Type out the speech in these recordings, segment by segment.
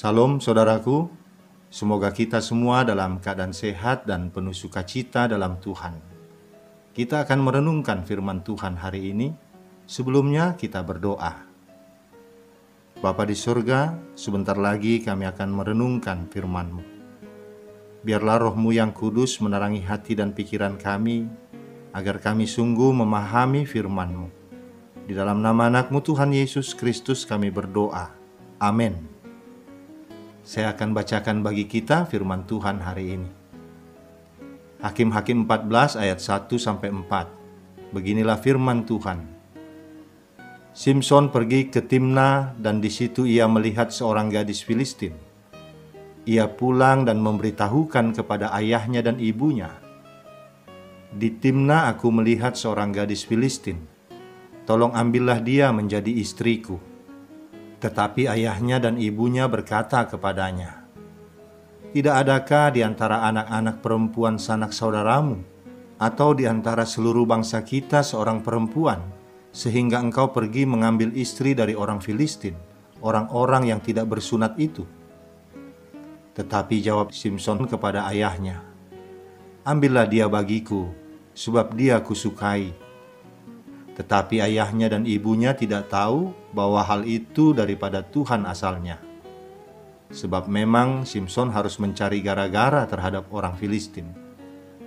Salam saudaraku, semoga kita semua dalam keadaan sehat dan penuh sukacita dalam Tuhan. Kita akan merenungkan firman Tuhan hari ini. Sebelumnya kita berdoa. Bapa di surga, sebentar lagi kami akan merenungkan firman-Mu. Biarlah Roh-Mu yang kudus menerangi hati dan pikiran kami, agar kami sungguh memahami firman-Mu. Di dalam nama anak-Mu Tuhan Yesus Kristus kami berdoa. Amin. Saya akan bacakan bagi kita firman Tuhan hari ini. Hakim-Hakim 14 ayat 1-4. Beginilah firman Tuhan. Simson pergi ke Timna dan di situ ia melihat seorang gadis Filistin. Ia pulang dan memberitahukan kepada ayahnya dan ibunya. Di Timna aku melihat seorang gadis Filistin. Tolong ambillah dia menjadi istriku. Tetapi ayahnya dan ibunya berkata kepadanya, "Tidak adakah di antara anak-anak perempuan sanak saudaramu, atau di antara seluruh bangsa kita seorang perempuan, sehingga engkau pergi mengambil istri dari orang Filistin, orang-orang yang tidak bersunat itu?" Tetapi jawab Simson kepada ayahnya, "Ambillah dia bagiku, sebab dia kusukai." Tetapi ayahnya dan ibunya tidak tahu bahwa hal itu daripada Tuhan asalnya. Sebab memang Simson harus mencari gara-gara terhadap orang Filistin,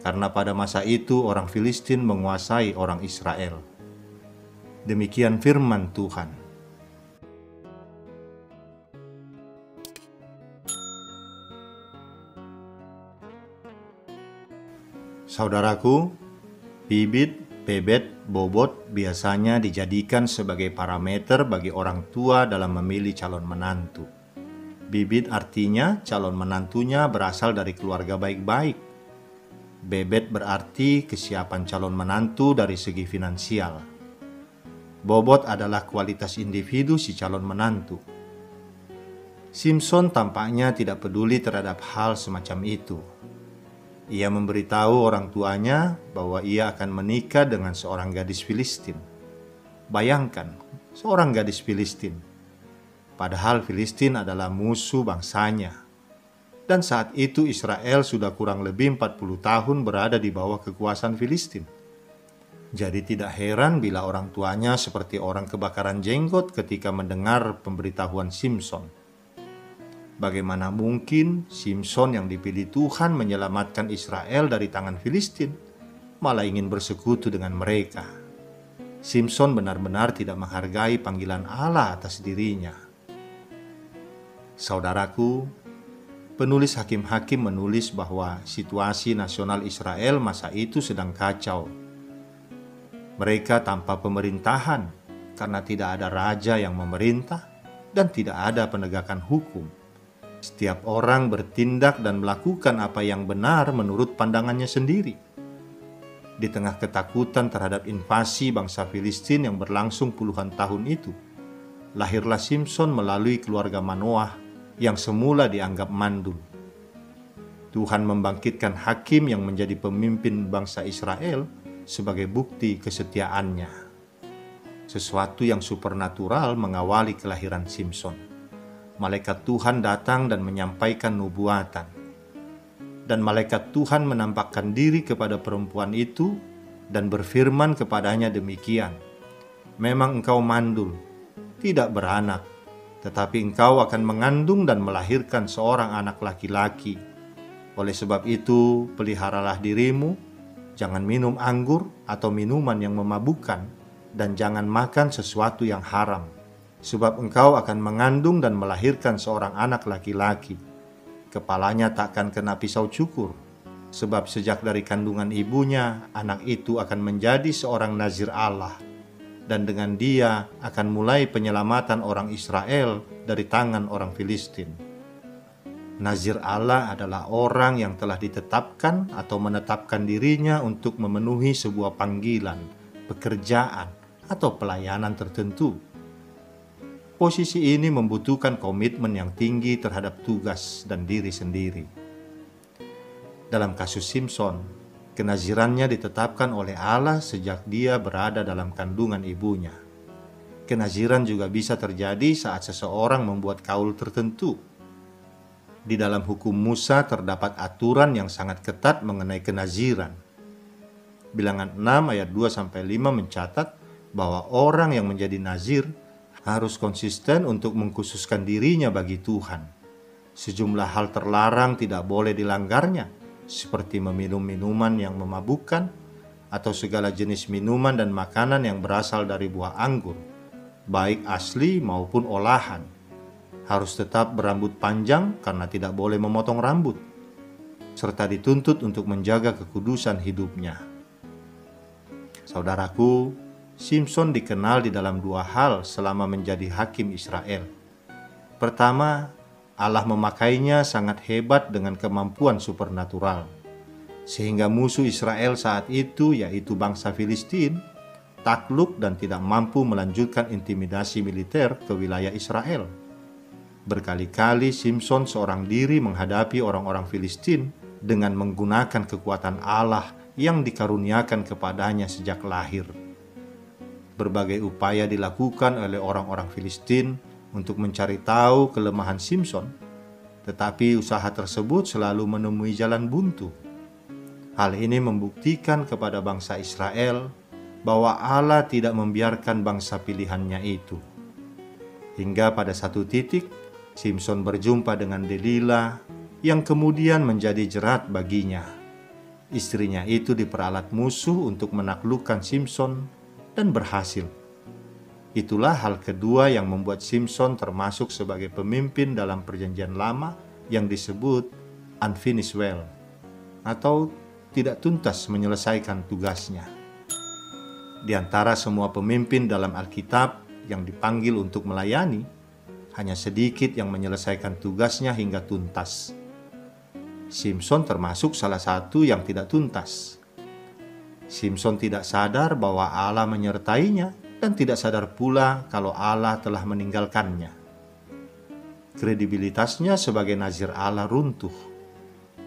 karena pada masa itu orang Filistin menguasai orang Israel. Demikian firman Tuhan. Saudaraku, bibit, bebet, bobot biasanya dijadikan sebagai parameter bagi orang tua dalam memilih calon menantu. Bibit artinya calon menantunya berasal dari keluarga baik-baik. Bebet berarti kesiapan calon menantu dari segi finansial. Bobot adalah kualitas individu si calon menantu. Simson tampaknya tidak peduli terhadap hal semacam itu. Ia memberitahu orang tuanya bahwa ia akan menikah dengan seorang gadis Filistin. Bayangkan, seorang gadis Filistin. Padahal Filistin adalah musuh bangsanya. Dan saat itu Israel sudah kurang lebih 40 tahun berada di bawah kekuasaan Filistin. Jadi tidak heran bila orang tuanya seperti orang kebakaran jenggot ketika mendengar pemberitahuan Simson. Bagaimana mungkin Simson yang dipilih Tuhan menyelamatkan Israel dari tangan Filistin, malah ingin bersekutu dengan mereka? Simson benar-benar tidak menghargai panggilan Allah atas dirinya. Saudaraku, penulis Hakim-Hakim menulis bahwa situasi nasional Israel masa itu sedang kacau. Mereka tanpa pemerintahan karena tidak ada raja yang memerintah dan tidak ada penegakan hukum. Setiap orang bertindak dan melakukan apa yang benar menurut pandangannya sendiri. Di tengah ketakutan terhadap invasi bangsa Filistin yang berlangsung puluhan tahun itu, lahirlah Simson melalui keluarga Manoah yang semula dianggap mandul. Tuhan membangkitkan hakim yang menjadi pemimpin bangsa Israel sebagai bukti kesetiaannya. Sesuatu yang supernatural mengawali kelahiran Simson. Malaikat Tuhan datang dan menyampaikan nubuatan. Dan malaikat Tuhan menampakkan diri kepada perempuan itu dan berfirman kepadanya demikian, "Memang engkau mandul, tidak beranak, tetapi engkau akan mengandung dan melahirkan seorang anak laki-laki. Oleh sebab itu, peliharalah dirimu, jangan minum anggur atau minuman yang memabukkan, dan jangan makan sesuatu yang haram. Sebab engkau akan mengandung dan melahirkan seorang anak laki-laki. Kepalanya takkan kena pisau cukur, sebab sejak dari kandungan ibunya, anak itu akan menjadi seorang nazir Allah. Dan dengan dia akan mulai penyelamatan orang Israel dari tangan orang Filistin." Nazir Allah adalah orang yang telah ditetapkan atau menetapkan dirinya untuk memenuhi sebuah panggilan, pekerjaan, atau pelayanan tertentu. Posisi ini membutuhkan komitmen yang tinggi terhadap tugas dan diri sendiri. Dalam kasus Simson, kenazirannya ditetapkan oleh Allah sejak dia berada dalam kandungan ibunya. Kenaziran juga bisa terjadi saat seseorang membuat kaul tertentu. Di dalam hukum Musa terdapat aturan yang sangat ketat mengenai kenaziran. Bilangan 6 ayat 2-5 mencatat bahwa orang yang menjadi nazir harus konsisten untuk mengkhususkan dirinya bagi Tuhan. Sejumlah hal terlarang tidak boleh dilanggarnya, seperti meminum minuman yang memabukkan atau segala jenis minuman dan makanan yang berasal dari buah anggur, baik asli maupun olahan. Harus tetap berambut panjang karena tidak boleh memotong rambut, serta dituntut untuk menjaga kekudusan hidupnya. Saudaraku, Simson dikenal di dalam dua hal selama menjadi hakim Israel. Pertama, Allah memakainya sangat hebat dengan kemampuan supernatural, sehingga musuh Israel saat itu, yaitu bangsa Filistin, takluk dan tidak mampu melanjutkan intimidasi militer ke wilayah Israel. Berkali-kali Simson seorang diri menghadapi orang-orang Filistin dengan menggunakan kekuatan Allah yang dikaruniakan kepadanya sejak lahir. Berbagai upaya dilakukan oleh orang-orang Filistin untuk mencari tahu kelemahan Simson, tetapi usaha tersebut selalu menemui jalan buntu. Hal ini membuktikan kepada bangsa Israel bahwa Allah tidak membiarkan bangsa pilihannya itu. Hingga pada satu titik, Simson berjumpa dengan Delila yang kemudian menjadi jerat baginya. Istrinya itu diperalat musuh untuk menaklukkan Simson dan berhasil. Itulah hal kedua yang membuat Simson termasuk sebagai pemimpin dalam Perjanjian Lama yang disebut unfinished well, atau tidak tuntas menyelesaikan tugasnya. Di antara semua pemimpin dalam Alkitab yang dipanggil untuk melayani, hanya sedikit yang menyelesaikan tugasnya hingga tuntas. Simson termasuk salah satu yang tidak tuntas. Simson tidak sadar bahwa Allah menyertainya dan tidak sadar pula kalau Allah telah meninggalkannya. Kredibilitasnya sebagai nazir Allah runtuh.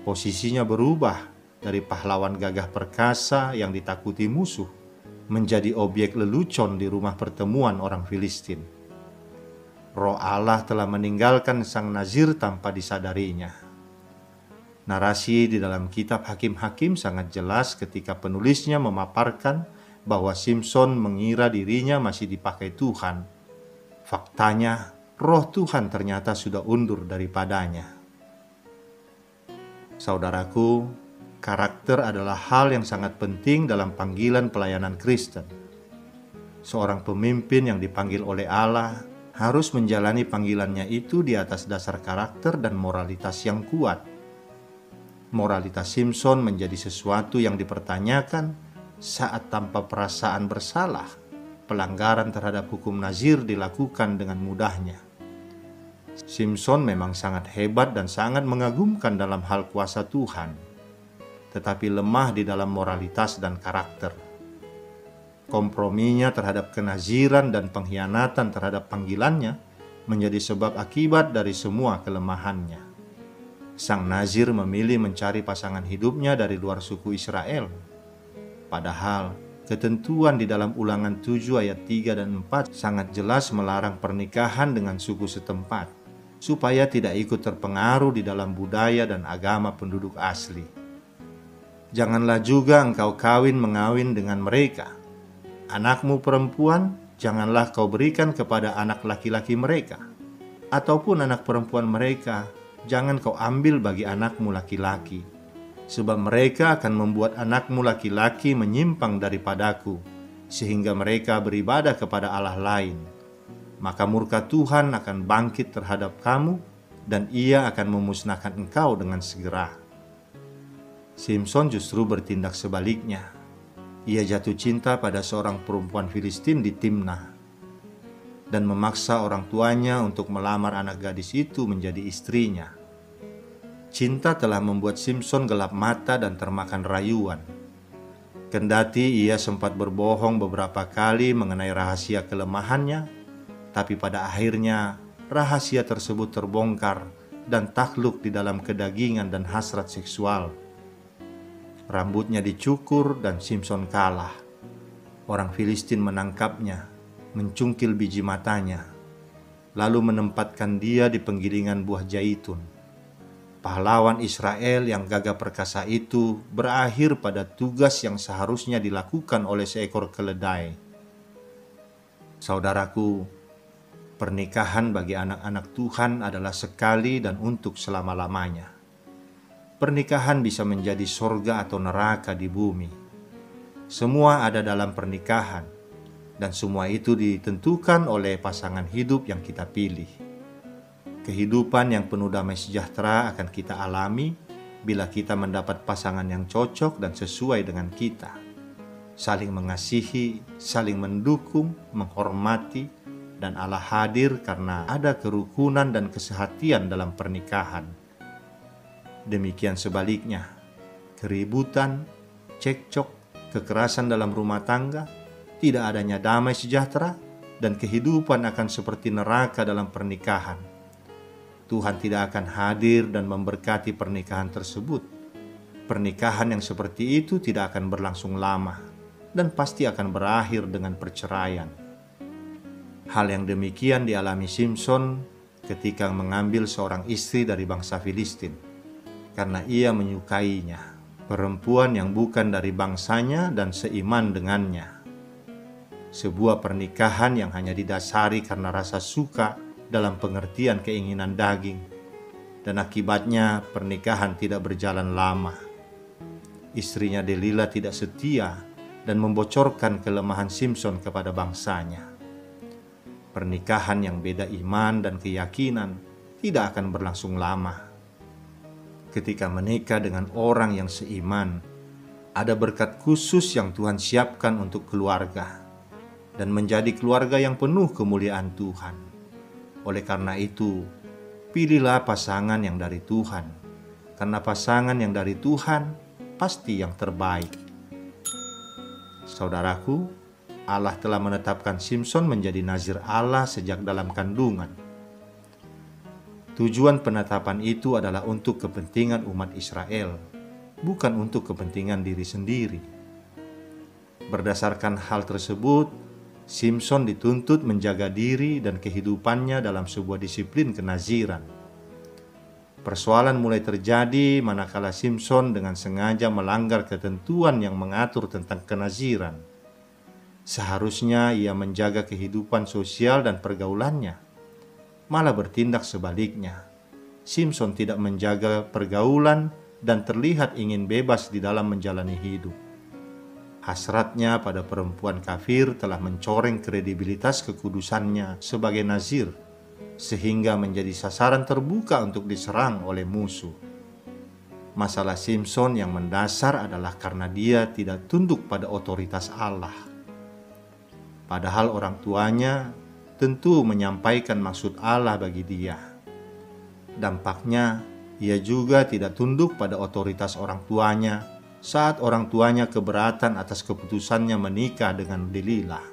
Posisinya berubah dari pahlawan gagah perkasa yang ditakuti musuh menjadi objek lelucon di rumah pertemuan orang Filistin. Roh Allah telah meninggalkan sang nazir tanpa disadarinya. Narasi di dalam kitab Hakim-Hakim sangat jelas ketika penulisnya memaparkan bahwa Simson mengira dirinya masih dipakai Tuhan. Faktanya, roh Tuhan ternyata sudah undur daripadanya. Saudaraku, karakter adalah hal yang sangat penting dalam panggilan pelayanan Kristen. Seorang pemimpin yang dipanggil oleh Allah harus menjalani panggilannya itu di atas dasar karakter dan moralitas yang kuat. Moralitas Simson menjadi sesuatu yang dipertanyakan saat tanpa perasaan bersalah, pelanggaran terhadap hukum nazir dilakukan dengan mudahnya. Simson memang sangat hebat dan sangat mengagumkan dalam hal kuasa Tuhan, tetapi lemah di dalam moralitas dan karakter. Komprominya terhadap kenaziran dan pengkhianatan terhadap panggilannya menjadi sebab akibat dari semua kelemahannya. Sang nazir memilih mencari pasangan hidupnya dari luar suku Israel. Padahal ketentuan di dalam Ulangan 7 ayat 3 dan 4 sangat jelas melarang pernikahan dengan suku setempat, supaya tidak ikut terpengaruh di dalam budaya dan agama penduduk asli. Janganlah juga engkau mengawin dengan mereka. Anakmu perempuan janganlah kau berikan kepada anak laki-laki mereka, ataupun anak perempuan mereka jangan kau ambil bagi anakmu laki-laki, sebab mereka akan membuat anakmu laki-laki menyimpang daripadaku, sehingga mereka beribadah kepada Allah lain. Maka murka Tuhan akan bangkit terhadap kamu, dan Ia akan memusnahkan engkau dengan segera. Simson justru bertindak sebaliknya. Ia jatuh cinta pada seorang perempuan Filistin di Timnah dan memaksa orang tuanya untuk melamar anak gadis itu menjadi istrinya. Cinta telah membuat Simson gelap mata dan termakan rayuan. Kendati ia sempat berbohong beberapa kali mengenai rahasia kelemahannya, tapi pada akhirnya rahasia tersebut terbongkar dan takluk di dalam kedagingan dan hasrat seksual. Rambutnya dicukur dan Simson kalah. Orang Filistin menangkapnya, mencungkil biji matanya, lalu menempatkan dia di penggilingan buah zaitun. Pahlawan Israel yang gagah perkasa itu berakhir pada tugas yang seharusnya dilakukan oleh seekor keledai. Saudaraku, pernikahan bagi anak-anak Tuhan adalah sekali dan untuk selama-lamanya. Pernikahan bisa menjadi sorga atau neraka di bumi. Semua ada dalam pernikahan, dan semua itu ditentukan oleh pasangan hidup yang kita pilih. Kehidupan yang penuh damai sejahtera akan kita alami bila kita mendapat pasangan yang cocok dan sesuai dengan kita. Saling mengasihi, saling mendukung, menghormati, dan Allah hadir karena ada kerukunan dan kesehatian dalam pernikahan. Demikian sebaliknya, keributan, cekcok, kekerasan dalam rumah tangga, tidak adanya damai sejahtera, dan kehidupan akan seperti neraka dalam pernikahan. Tuhan tidak akan hadir dan memberkati pernikahan tersebut. Pernikahan yang seperti itu tidak akan berlangsung lama dan pasti akan berakhir dengan perceraian. Hal yang demikian dialami Simson ketika mengambil seorang istri dari bangsa Filistin karena ia menyukainya, perempuan yang bukan dari bangsanya dan seiman dengannya. Sebuah pernikahan yang hanya didasari karena rasa suka dalam pengertian keinginan daging, dan akibatnya pernikahan tidak berjalan lama. Istrinya Delila tidak setia dan membocorkan kelemahan Simson kepada bangsanya. Pernikahan yang beda iman dan keyakinan tidak akan berlangsung lama. Ketika menikah dengan orang yang seiman, ada berkat khusus yang Tuhan siapkan untuk keluarga dan menjadi keluarga yang penuh kemuliaan Tuhan. Oleh karena itu, pilihlah pasangan yang dari Tuhan, karena pasangan yang dari Tuhan pasti yang terbaik. Saudaraku, Allah telah menetapkan Simson menjadi nazir Allah sejak dalam kandungan. Tujuan penetapan itu adalah untuk kepentingan umat Israel, bukan untuk kepentingan diri sendiri. Berdasarkan hal tersebut, Simson dituntut menjaga diri dan kehidupannya dalam sebuah disiplin kenaziran. Persoalan mulai terjadi manakala Simson dengan sengaja melanggar ketentuan yang mengatur tentang kenaziran. Seharusnya ia menjaga kehidupan sosial dan pergaulannya, malah bertindak sebaliknya. Simson tidak menjaga pergaulan dan terlihat ingin bebas di dalam menjalani hidup. Hasratnya pada perempuan kafir telah mencoreng kredibilitas kekudusannya sebagai nazir, sehingga menjadi sasaran terbuka untuk diserang oleh musuh. Masalah Simson yang mendasar adalah karena dia tidak tunduk pada otoritas Allah. Padahal orang tuanya tentu menyampaikan maksud Allah bagi dia. Dampaknya, ia juga tidak tunduk pada otoritas orang tuanya saat orang tuanya keberatan atas keputusannya menikah dengan Delila.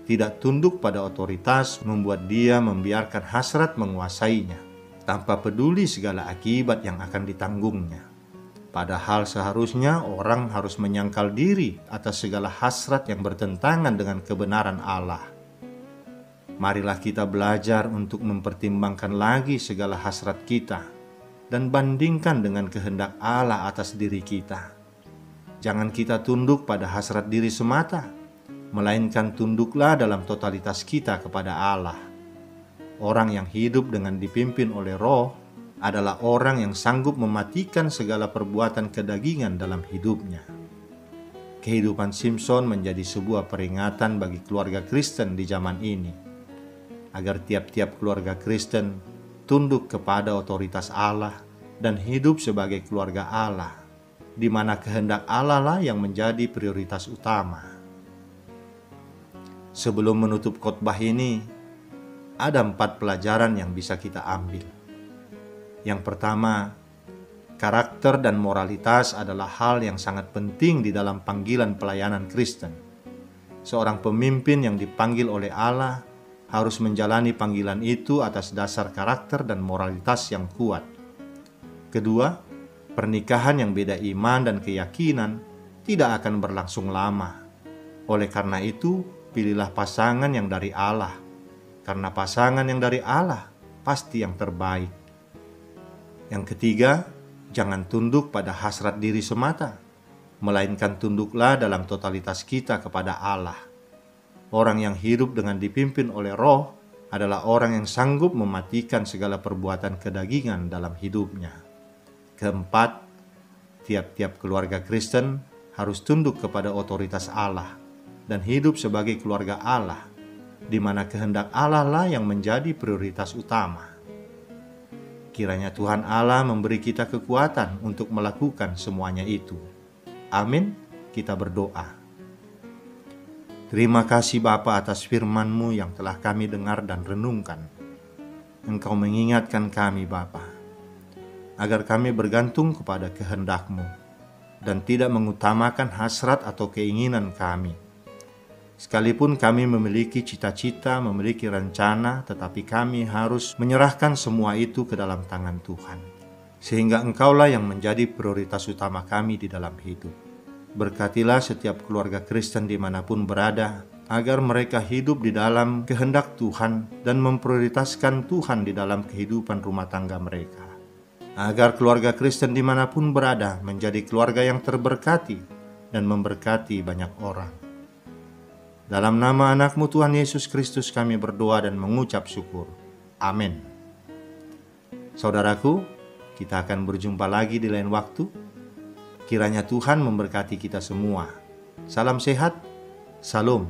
Tidak tunduk pada otoritas membuat dia membiarkan hasrat menguasainya, tanpa peduli segala akibat yang akan ditanggungnya. Padahal seharusnya orang harus menyangkal diri atas segala hasrat yang bertentangan dengan kebenaran Allah. Marilah kita belajar untuk mempertimbangkan lagi segala hasrat kita dan bandingkan dengan kehendak Allah atas diri kita. Jangan kita tunduk pada hasrat diri semata, melainkan tunduklah dalam totalitas kita kepada Allah. Orang yang hidup dengan dipimpin oleh Roh adalah orang yang sanggup mematikan segala perbuatan kedagingan dalam hidupnya. Kehidupan Simson menjadi sebuah peringatan bagi keluarga Kristen di zaman ini, agar tiap-tiap keluarga Kristen tunduk kepada otoritas Allah dan hidup sebagai keluarga Allah, di mana kehendak Allah lah yang menjadi prioritas utama. Sebelum menutup khotbah ini, ada 4 pelajaran yang bisa kita ambil. Yang pertama, karakter dan moralitas adalah hal yang sangat penting di dalam panggilan pelayanan Kristen. Seorang pemimpin yang dipanggil oleh Allah harus menjalani panggilan itu atas dasar karakter dan moralitas yang kuat. Kedua, pernikahan yang beda iman dan keyakinan tidak akan berlangsung lama. Oleh karena itu, pilihlah pasangan yang dari Allah, karena pasangan yang dari Allah pasti yang terbaik. Yang ketiga, jangan tunduk pada hasrat diri semata, melainkan tunduklah dalam totalitas kita kepada Allah. Orang yang hidup dengan dipimpin oleh Roh adalah orang yang sanggup mematikan segala perbuatan kedagingan dalam hidupnya. Keempat, tiap-tiap keluarga Kristen harus tunduk kepada otoritas Allah dan hidup sebagai keluarga Allah, di mana kehendak Allah lah yang menjadi prioritas utama. Kiranya Tuhan Allah memberi kita kekuatan untuk melakukan semuanya itu. Amin. Kita berdoa. Terima kasih Bapa atas firman-Mu yang telah kami dengar dan renungkan. Engkau mengingatkan kami Bapa, agar kami bergantung kepada kehendak-Mu dan tidak mengutamakan hasrat atau keinginan kami. Sekalipun kami memiliki cita-cita, memiliki rencana, tetapi kami harus menyerahkan semua itu ke dalam tangan Tuhan. Sehingga Engkaulah yang menjadi prioritas utama kami di dalam hidup. Berkatilah setiap keluarga Kristen dimanapun berada, agar mereka hidup di dalam kehendak Tuhan dan memprioritaskan Tuhan di dalam kehidupan rumah tangga mereka. Agar keluarga Kristen dimanapun berada menjadi keluarga yang terberkati dan memberkati banyak orang. Dalam nama anak-Mu Tuhan Yesus Kristus kami berdoa dan mengucap syukur. Amin. Saudaraku, kita akan berjumpa lagi di lain waktu. Kiranya Tuhan memberkati kita semua. Salam sehat, Salam.